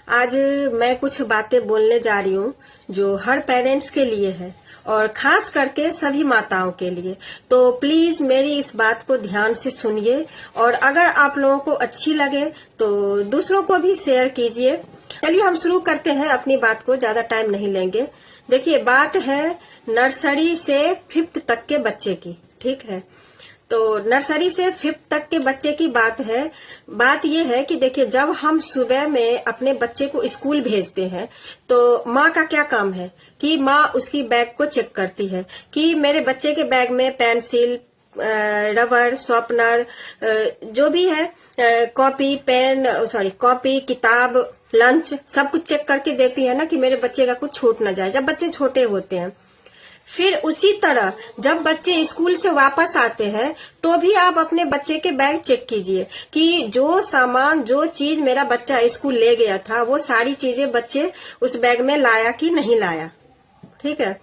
आज मैं कुछ बातें बोलने जा रही हूँ जो हर पेरेंट्स के लिए है और खास करके सभी माताओं के लिए। तो प्लीज मेरी इस बात को ध्यान से सुनिए और अगर आप लोगों को अच्छी लगे तो दूसरों को भी शेयर कीजिए। चलिए हम शुरू करते हैं अपनी बात को, ज्यादा टाइम नहीं लेंगे। देखिए, बात है नर्सरी से 5th तक के बच्चे की, ठीक है। तो नर्सरी से 5th तक के बच्चे की बात है। बात यह है कि देखिए, जब हम सुबह में अपने बच्चे को स्कूल भेजते हैं तो माँ का क्या काम है कि माँ उसकी बैग को चेक करती है कि मेरे बच्चे के बैग में पेंसिल, रबर, शार्पनर, जो भी है, कॉपी, किताब, लंच, सब कुछ चेक करके देती है ना कि मेरे बच्चे का कुछ छूट ना जाए, जब बच्चे छोटे होते हैं। फिर उसी तरह जब बच्चे स्कूल से वापस आते हैं तो भी आप अपने बच्चे के बैग चेक कीजिए कि जो सामान, जो चीज मेरा बच्चा स्कूल ले गया था वो सारी चीजें बच्चे उस बैग में लाया कि नहीं लाया, ठीक है।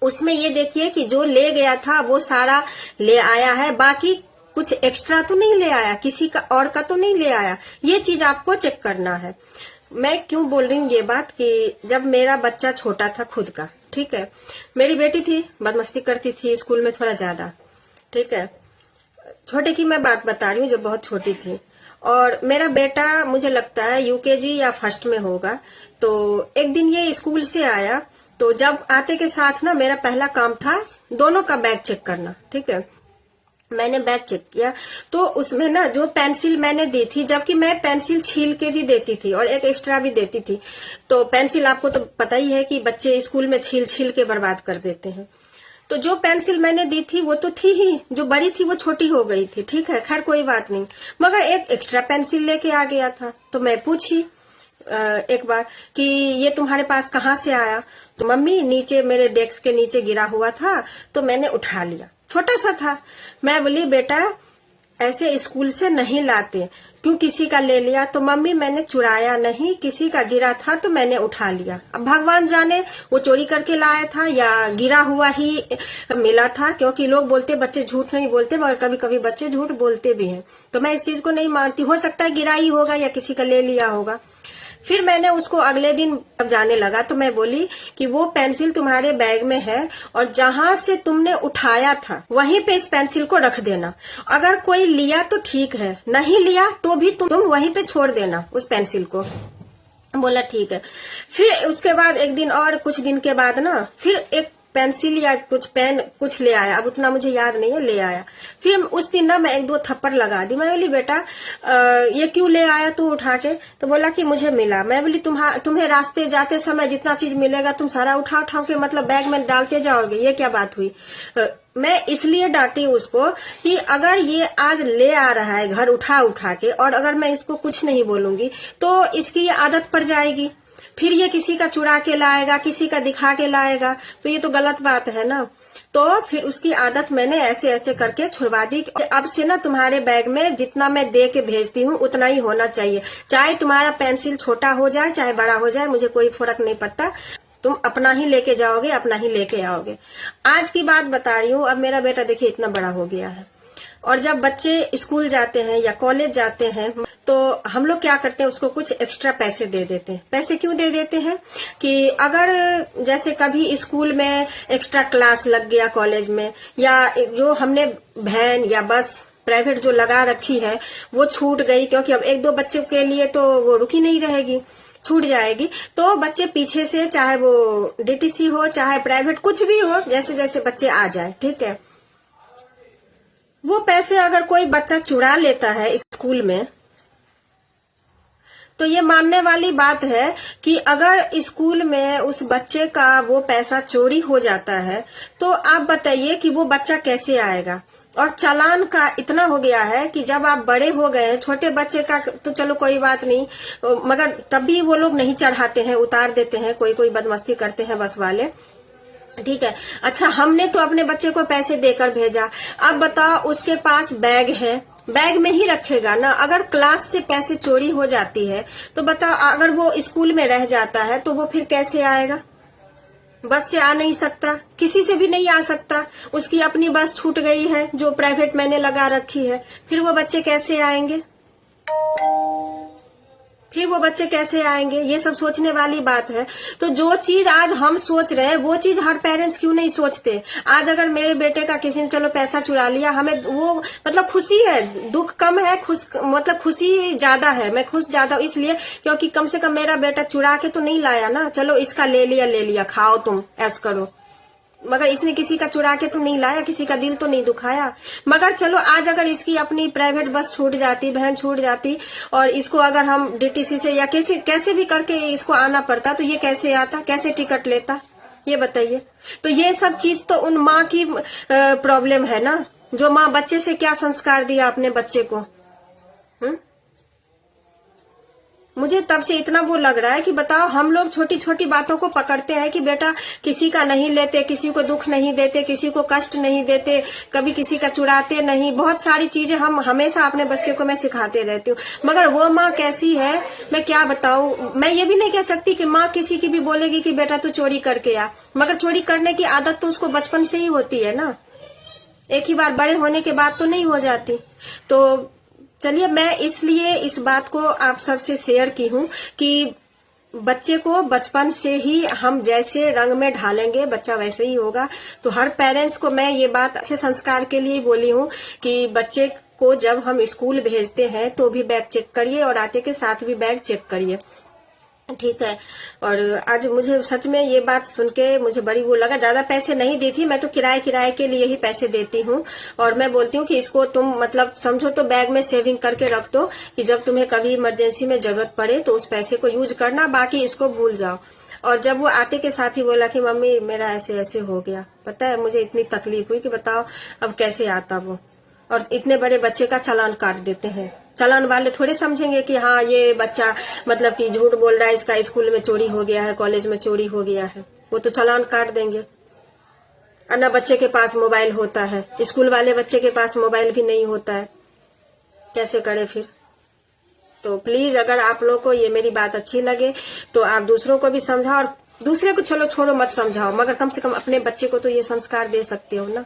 उसमें ये देखिए कि जो ले गया था वो सारा ले आया है, बाकी कुछ एक्स्ट्रा तो नहीं ले आया, किसी का और का तो नहीं ले आया। ये चीज आपको चेक करना है। मैं क्यों बोल रही हूँ ये बात कि जब मेरा बच्चा छोटा था खुद का, ठीक है, मेरी बेटी थी, बदमस्ती करती थी स्कूल में थोड़ा ज्यादा, ठीक है। छोटे की मैं बात बता रही हूँ, जब बहुत छोटी थी। और मेरा बेटा मुझे लगता है यूकेजी या 1st में होगा। तो एक दिन ये स्कूल से आया, तो जब आते के साथ ना मेरा पहला काम था दोनों का बैग चेक करना, ठीक है। मैंने बैग चेक किया तो उसमें ना जो पेंसिल मैंने दी थी, जबकि मैं पेंसिल छील के भी देती थी और एक एक्स्ट्रा भी देती थी। तो पेंसिल आपको तो पता ही है कि बच्चे स्कूल में छील छील के बर्बाद कर देते हैं। तो जो पेंसिल मैंने दी थी वो तो थी ही, जो बड़ी थी वो छोटी हो गई थी, ठीक है, खैर कोई बात नहीं। मगर एक एक्स्ट्रा पेंसिल लेके आ गया था। तो मैं पूछी एक बार कि ये तुम्हारे पास कहाँ से आया? तो मम्मी, नीचे मेरे डेस्क के नीचे गिरा हुआ था तो मैंने उठा लिया, छोटा सा था। मैं बोली, बेटा ऐसे स्कूल से नहीं लाते, क्यों किसी का ले लिया? तो मम्मी, मैंने चुराया नहीं, किसी का गिरा था तो मैंने उठा लिया। अब भगवान जाने वो चोरी करके लाया था या गिरा हुआ ही मिला था, क्योंकि लोग बोलते बच्चे झूठ नहीं बोलते, मगर कभी कभी बच्चे झूठ बोलते भी हैं। तो मैं इस चीज को नहीं मानती, हो सकता है गिरा ही होगा या किसी का ले लिया होगा। फिर मैंने उसको अगले दिन जब जाने लगा तो मैं बोली कि वो पेंसिल तुम्हारे बैग में है और जहां से तुमने उठाया था वहीं पे इस पेंसिल को रख देना। अगर कोई लिया तो ठीक है, नहीं लिया तो भी तुम वहीं पे छोड़ देना उस पेंसिल को। बोला ठीक है। फिर उसके बाद एक दिन और कुछ दिन के बाद ना फिर एक पेंसिल या कुछ पेन कुछ ले आया, अब उतना मुझे याद नहीं है, ले आया। फिर उस दिन ना मैं 1-2 थप्पड़ लगा दी। मैं बोली, बेटा ये क्यों ले आया तू उठा के? तो बोला कि मुझे मिला। मैं बोली, तुम्हें रास्ते जाते समय जितना चीज मिलेगा तुम सारा उठा के मतलब बैग में डालते जाओगे, ये क्या बात हुई? मैं इसलिए डांटी उसको कि अगर ये आज ले आ रहा है घर उठा के, और अगर मैं इसको कुछ नहीं बोलूंगी तो इसकी ये आदत पड़ जाएगी, फिर ये किसी का चुरा के लाएगा, किसी का दिखा के लाएगा, तो ये तो गलत बात है ना। तो फिर उसकी आदत मैंने ऐसे ऐसे करके छुड़वा दी। अब से ना तुम्हारे बैग में जितना मैं दे के भेजती हूँ उतना ही होना चाहिए, चाहे तुम्हारा पेंसिल छोटा हो जाए चाहे बड़ा हो जाए, मुझे कोई फर्क नहीं पड़ता। तुम अपना ही लेके जाओगे, अपना ही लेके आओगे। आज की बात बता रही हूँ। अब मेरा बेटा देखिए इतना बड़ा हो गया है, और जब बच्चे स्कूल जाते हैं या कॉलेज जाते हैं तो हम लोग क्या करते हैं, उसको कुछ एक्स्ट्रा पैसे दे देते हैं। पैसे क्यों दे देते हैं कि अगर जैसे कभी स्कूल में एक्स्ट्रा क्लास लग गया कॉलेज में, या जो हमने वैन या बस प्राइवेट जो लगा रखी है वो छूट गई, क्योंकि अब 1-2 बच्चों के लिए तो वो रुकी नहीं रहेगी, छूट जाएगी। तो बच्चे पीछे से, चाहे वो डीटीसी हो चाहे प्राइवेट कुछ भी हो, जैसे जैसे बच्चे आ जाए, ठीक है। वो पैसे अगर कोई बच्चा चुरा लेता है स्कूल में तो ये मानने वाली बात है कि अगर स्कूल में उस बच्चे का वो पैसा चोरी हो जाता है तो आप बताइए कि वो बच्चा कैसे आएगा। और चालान का इतना हो गया है कि जब आप बड़े हो गए, छोटे बच्चे का तो चलो कोई बात नहीं, मगर तब भी वो लोग नहीं चढ़ाते हैं, उतार देते हैं, कोई कोई बदमस्ती करते हैं बस वाले, ठीक है। अच्छा, हमने तो अपने बच्चे को पैसे देकर भेजा, अब बताओ उसके पास बैग है, बैग में ही रखेगा ना। अगर क्लास से पैसे चोरी हो जाती है तो बताओ, अगर वो स्कूल में रह जाता है तो वो फिर कैसे आएगा? बस से आ नहीं सकता, किसी से भी नहीं आ सकता, उसकी अपनी बस छूट गई है जो प्राइवेट मैंने लगा रखी है, फिर वो बच्चे कैसे आएंगे? फिर वो बच्चे कैसे आएंगे, ये सब सोचने वाली बात है। तो जो चीज आज हम सोच रहे हैं वो चीज हर पेरेंट्स क्यों नहीं सोचते। आज अगर मेरे बेटे का किसी ने चलो पैसा चुरा लिया, हमें वो मतलब खुशी है, दुख कम है, मतलब खुशी ज्यादा है। मैं खुश ज्यादा इसलिए क्योंकि कम से कम मेरा बेटा चुरा के तो नहीं लाया ना, चलो इसका ले लिया खाओ तुम ऐश करो, मगर इसने किसी का चुरा के तो नहीं लाया, किसी का दिल तो नहीं दुखाया। मगर चलो आज अगर इसकी अपनी प्राइवेट बस छूट जाती, वैन छूट जाती और इसको अगर हम डीटीसी से या कैसे भी करके इसको आना पड़ता, तो ये कैसे आता, कैसे टिकट लेता, ये बताइए। तो ये सब चीज तो उन माँ की प्रॉब्लम है ना, जो माँ बच्चे से क्या संस्कार दिया अपने बच्चे को। मुझे तब से इतना वो लग रहा है कि बताओ, हम लोग छोटी छोटी बातों को पकड़ते हैं कि बेटा किसी का नहीं लेते, किसी को दुख नहीं देते, किसी को कष्ट नहीं देते, कभी किसी का चुराते नहीं, बहुत सारी चीजें हम हमेशा अपने बच्चे को मैं सिखाते रहती हूँ। मगर वो माँ कैसी है मैं क्या बताऊँ। मैं ये भी नहीं कह सकती कि माँ किसी की भी बोलेगी कि बेटा तू चोरी करके आ, मगर चोरी करने की आदत तो उसको बचपन से ही होती है ना, एक ही बार बड़े होने के बाद तो नहीं हो जाती। तो चलिए, मैं इसलिए इस बात को आप सबसे शेयर की हूँ कि बच्चे को बचपन से ही हम जैसे रंग में ढालेंगे बच्चा वैसे ही होगा। तो हर पेरेंट्स को मैं ये बात अच्छे संस्कार के लिए बोली हूँ कि बच्चे को जब हम स्कूल भेजते हैं तो भी बैग चेक करिए और आते के साथ भी बैग चेक करिए, ठीक है। और आज मुझे सच में ये बात सुन के मुझे बड़ी वो लगा। ज्यादा पैसे नहीं दी थी मैं, तो किराए के लिए ही पैसे देती हूँ। और मैं बोलती हूँ कि इसको तुम मतलब समझो तो बैग में सेविंग करके रख दो कि जब तुम्हें कभी इमरजेंसी में जरूरत पड़े तो उस पैसे को यूज करना, बाकी इसको भूल जाओ। और जब वो आते के साथ ही बोला कि मम्मी मेरा ऐसे ऐसे हो गया, पता है मुझे इतनी तकलीफ हुई कि बताओ अब कैसे आता वो। और इतने बड़े बच्चे का चालान काट देते हैं। चालान वाले थोड़े समझेंगे कि हाँ ये बच्चा मतलब कि झूठ बोल रहा है, इसका स्कूल में चोरी हो गया है, कॉलेज में चोरी हो गया है, वो तो चालान काट देंगे। और ना बच्चे के पास मोबाइल होता है, स्कूल वाले बच्चे के पास मोबाइल भी नहीं होता है, कैसे करे फिर। तो प्लीज अगर आप लोग को ये मेरी बात अच्छी लगे तो आप दूसरों को भी समझाओ, और दूसरे को चलो छोड़ो मत समझाओ, मगर कम से कम अपने बच्चे को तो ये संस्कार दे सकते हो ना।